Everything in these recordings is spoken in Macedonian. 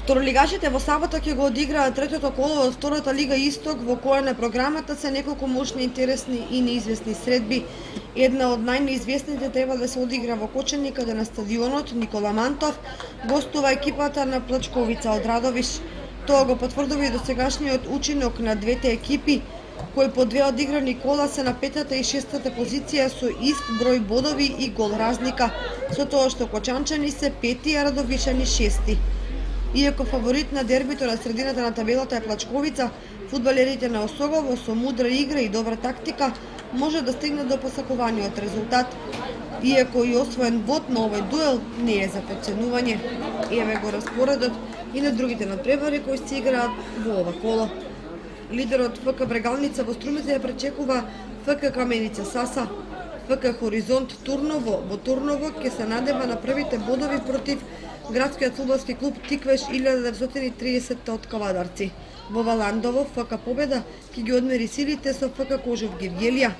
Второлигачите во сабота ќе го одиграат третото коло од втората лига Исток, во која на програмата се неколку мощни, интересни и неизвестни средби. Една од најнеизвестните треба да се одигра во Кочани, каде на стадионот Никола Мантов гостува екипата на Плачковица од Радовиш. Тоа го потврдува и досегашниот учинок на двете екипи, кои по две одиграни кола се на петата и шестата позиција со ист број бодови и гол разлика, со тоа што кочанчани се пети, а радовишани шести. Иако фаворит на дербито на средината на табелата е Плачковица, фудбалерите на Осогово со мудра игра и добра тактика може да стигнат до посакуваниот резултат. Иако и освоен бод на овој дуел не е за подценување. Еве го распоредот и на другите надпревари кои се играат во ова коло. Лидерот ФК Брегалница во струмите ја пречекува ФК Каменица Саса. ФК Хоризонт Турново во Турново ќе се надева на првите бодови против градскиот фудбалски клуб Тиквеш 1930 од Кавадарци. Во Валандово ФК Победа ќе ги одмери силите со ФК Кожов Гевгелија,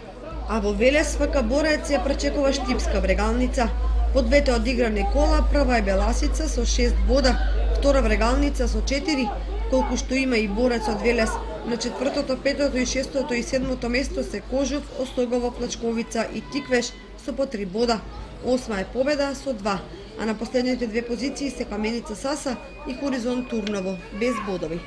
а во Велес ФК Борец ја пречекува Штипска Брегалница. По двете одиграни кола прва е Беласица со 6 бода, втора Брегалница со 4, колку што има и Борец од Велес. На четвртото, петото и шестото и седмото место се Кожов, Осогово, Плачковица и Тиквеш со по 3 бода. Осма е Победа со 2, а на последните две позиции се Каменица Саса и Хоризонт Турново без бодови.